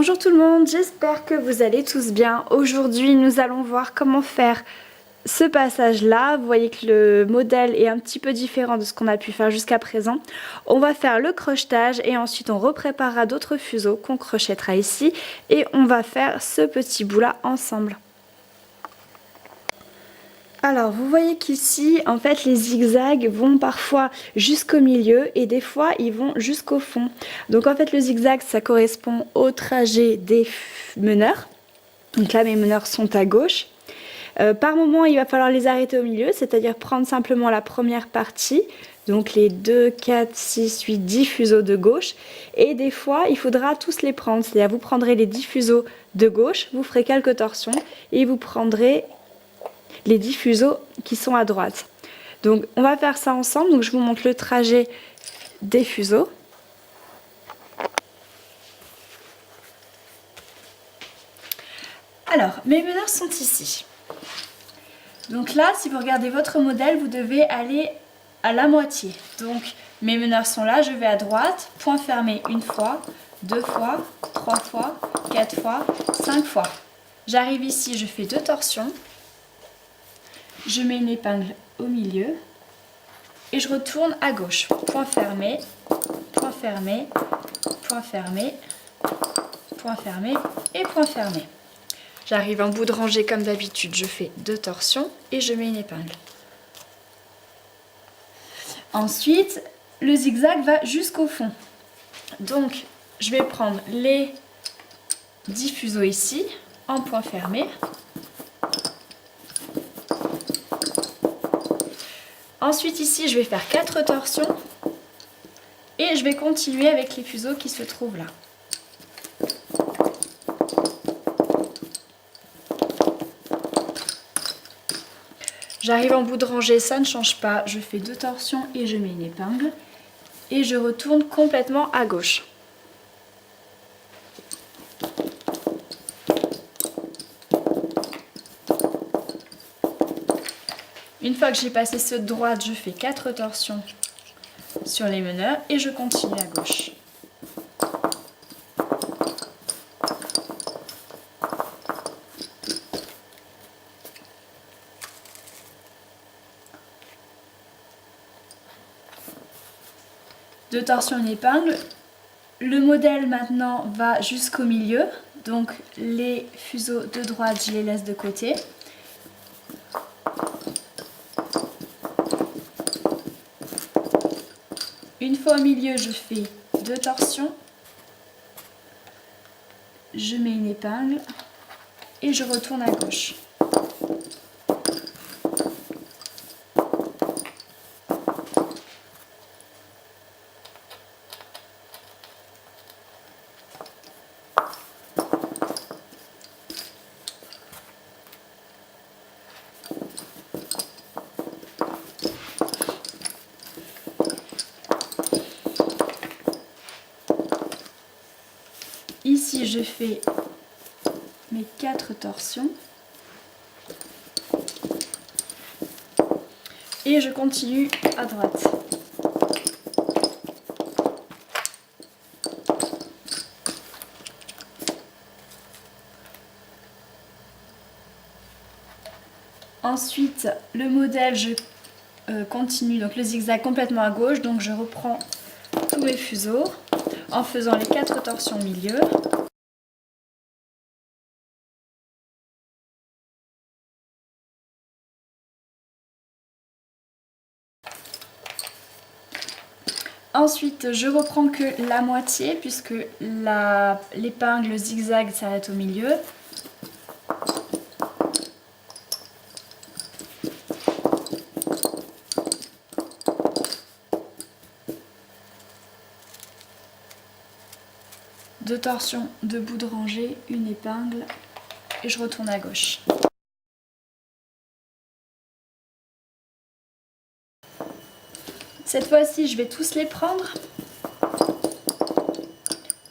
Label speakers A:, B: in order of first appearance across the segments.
A: Bonjour tout le monde, j'espère que vous allez tous bien. Aujourd'hui nous allons voir comment faire ce passage là. Vous voyez que le modèle est un petit peu différent de ce qu'on a pu faire jusqu'à présent. On va faire le crochetage et ensuite on repréparera d'autres fuseaux qu'on crochettera ici. Et on va faire ce petit bout là ensemble. Alors vous voyez qu'ici en fait les zigzags vont parfois jusqu'au milieu et des fois ils vont jusqu'au fond. Donc en fait le zigzag ça correspond au trajet des meneurs. Donc là mes meneurs sont à gauche. Par moment il va falloir les arrêter au milieu, c'est-à-dire prendre simplement la première partie. Donc les 2, 4, 6, 8, 10 fuseaux de gauche. Et des fois il faudra tous les prendre, c'est-à-dire vous prendrez les 10 fuseaux de gauche, vous ferez quelques torsions et vous prendrez les 10 fuseaux qui sont à droite. Donc on va faire ça ensemble. Donc je vous montre le trajet des fuseaux. Alors mes meneurs sont ici. Donc là si vous regardez votre modèle vous devez aller à la moitié. Donc mes meneurs sont là, je vais à droite, point fermé une fois, 2 fois, 3 fois, 4 fois, 5 fois. J'arrive ici, je fais 2 torsions. Je mets une épingle au milieu et je retourne à gauche. Point fermé, point fermé, point fermé, point fermé et point fermé. J'arrive en bout de rangée comme d'habitude, je fais 2 torsions et je mets une épingle. Ensuite, le zigzag va jusqu'au fond. Donc, je vais prendre les 10 fuseaux ici en point fermé. Ensuite ici je vais faire 4 torsions et je vais continuer avec les fuseaux qui se trouvent là. J'arrive en bout de rangée, ça ne change pas, je fais 2 torsions et je mets une épingle et je retourne complètement à gauche. Une fois que j'ai passé ceux de droite, je fais 4 torsions sur les meneurs et je continue à gauche. Deux torsions, une épingle. Le modèle maintenant va jusqu'au milieu, donc les fuseaux de droite, je les laisse de côté. Une fois au milieu, je fais 2 torsions, je mets une épingle et je retourne à gauche. Ici, je fais mes 4 torsions et je continue à droite. Ensuite, le modèle, je continue, donc le zigzag complètement à gauche, donc je reprends tous mes fuseaux en faisant les 4 torsions au milieu. Ensuite, je reprends que la moitié puisque l'épingle zigzag s'arrête au milieu. Deux torsions de bout de rangée, une épingle et je retourne à gauche. Cette fois-ci, je vais tous les prendre.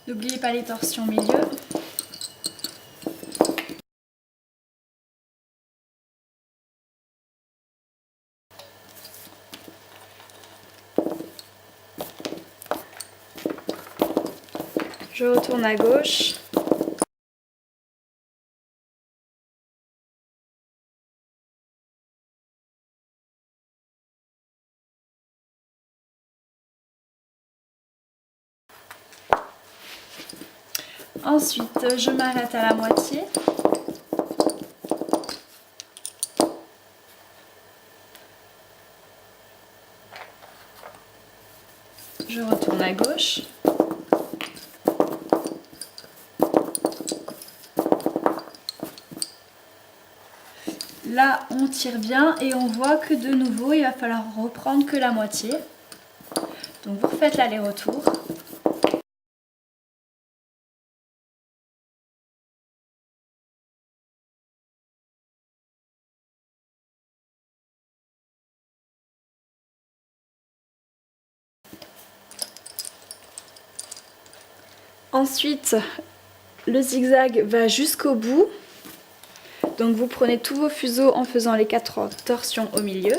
A: N'oubliez pas les torsions au milieu. Je retourne à gauche. Ensuite, je m'arrête à la moitié. Je retourne à gauche. Là, on tire bien et on voit que de nouveau, il va falloir reprendre que la moitié. Donc vous refaites l'aller-retour. Ensuite, le zigzag va jusqu'au bout. Donc vous prenez tous vos fuseaux en faisant les 4 torsions au milieu.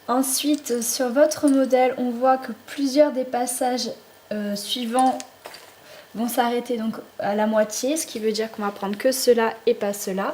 A: Ensuite, sur votre modèle, on voit que plusieurs des passages suivants vont s'arrêter donc à la moitié, ce qui veut dire qu'on va prendre que cela et pas cela.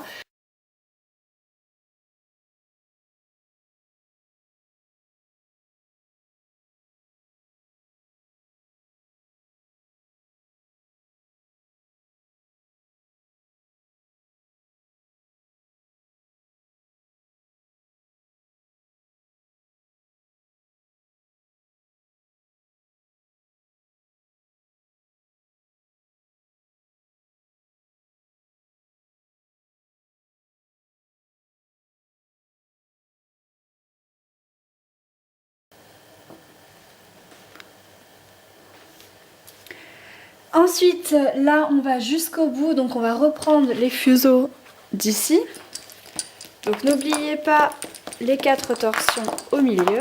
A: Ensuite, là, on va jusqu'au bout, donc on va reprendre les fuseaux d'ici. Donc n'oubliez pas les 4 torsions au milieu.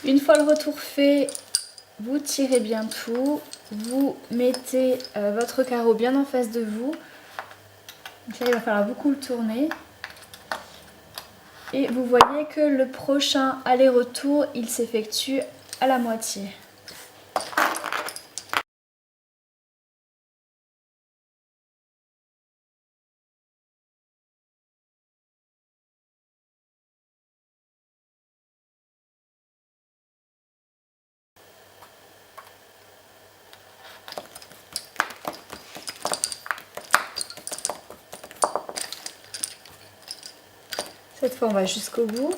A: Une fois le retour fait, vous tirez bien tout, vous mettez votre carreau bien en face de vous. Donc là, il va falloir beaucoup le tourner. Et vous voyez que le prochain aller-retour, il s'effectue à la moitié. Cette fois, on va jusqu'au bout.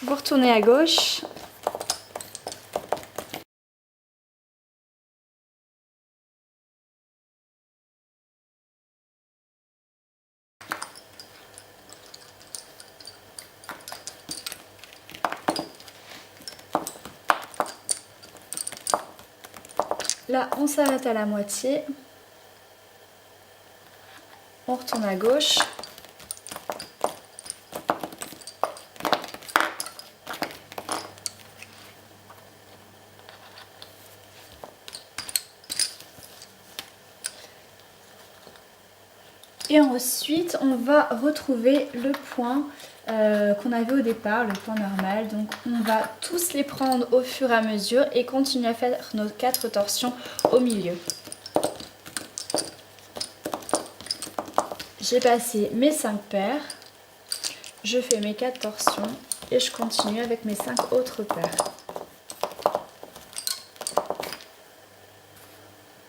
A: Vous retournez à gauche. Là, on s'arrête à la moitié. On retourne à gauche. Et ensuite, on va retrouver le point qu'on avait au départ, le point normal. Donc on va tous les prendre au fur et à mesure et continuer à faire nos 4 torsions au milieu. j'ai passé mes 5 paires, je fais mes 4 torsions et je continue avec mes 5 autres paires.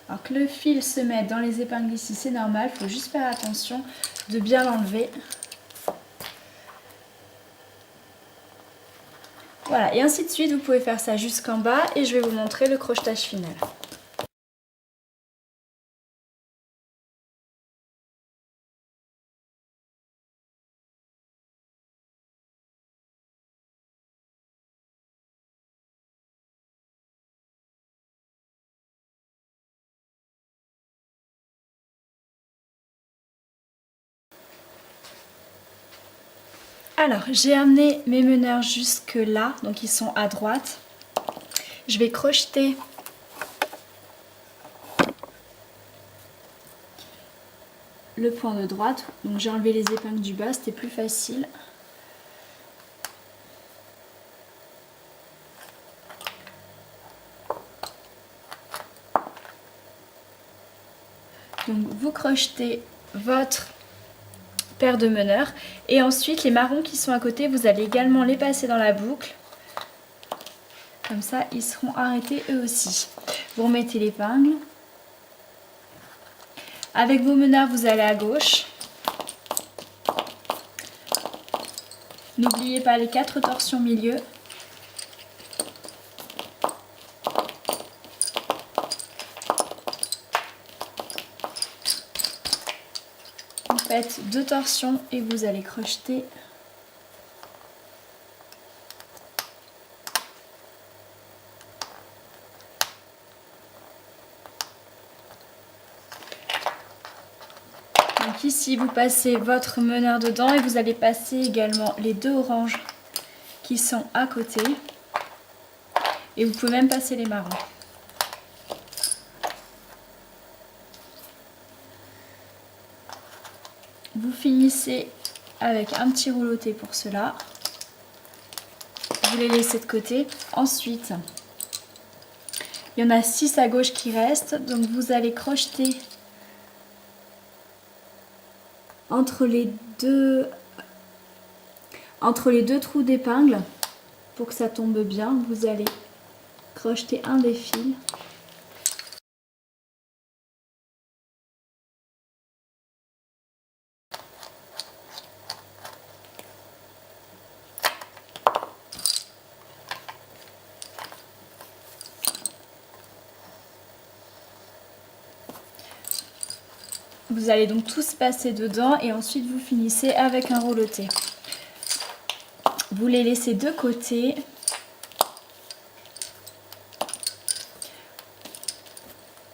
A: Alors que le fil se mette dans les épingles ici, c'est normal, il faut juste faire attention de bien l'enlever. Voilà, et ainsi de suite, vous pouvez faire ça jusqu'en bas et je vais vous montrer le crochetage final. Alors, j'ai amené mes meneurs jusque là, donc ils sont à droite. Je vais crocheter le point de droite. Donc j'ai enlevé les épingles du bas, c'était plus facile. Donc vous crochetez votre paire de meneurs et ensuite les marrons qui sont à côté, vous allez également les passer dans la boucle. Comme ça, ils seront arrêtés eux aussi. Vous remettez l'épingle. Avec vos meneurs, vous allez à gauche. N'oubliez pas les 4 torsions milieu. Vous faites 2 torsions et vous allez crocheter. Donc ici, vous passez votre meneur dedans et vous allez passer également les 2 oranges qui sont à côté. Et vous pouvez même passer les marrons. Vous finissez avec un petit rouleauté pour cela. Vous les laissez de côté. Ensuite, il y en a 6 à gauche qui restent. Donc vous allez crocheter entre les deux trous d'épingle pour que ça tombe bien. Vous allez crocheter un des fils. Vous allez donc tous passer dedans et ensuite vous finissez avec un rouleauté. Vous les laissez de côté.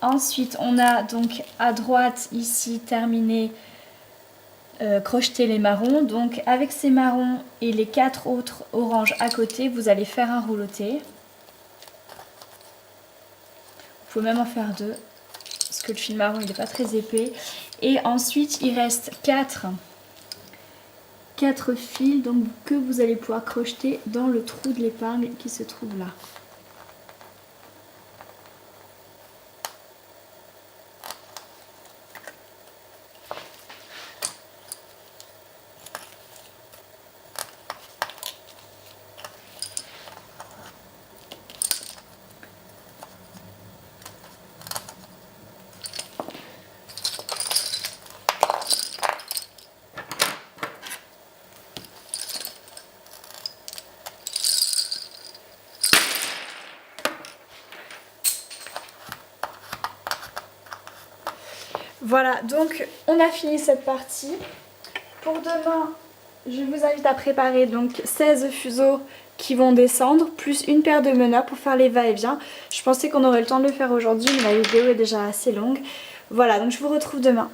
A: Ensuite, on a donc à droite ici terminé crocheter les marrons. Donc avec ces marrons et les 4 autres oranges à côté, vous allez faire un rouleauté. Vous pouvez même en faire 2 parce que le fil marron il n'est pas très épais. Et ensuite, il reste 4 fils donc, que vous allez pouvoir crocheter dans le trou de l'épingle qui se trouve là. Voilà, donc on a fini cette partie. Pour demain, je vous invite à préparer donc 16 fuseaux qui vont descendre, plus une paire de meneurs pour faire les va-et-vient. Je pensais qu'on aurait le temps de le faire aujourd'hui, mais la vidéo est déjà assez longue. Voilà, donc je vous retrouve demain.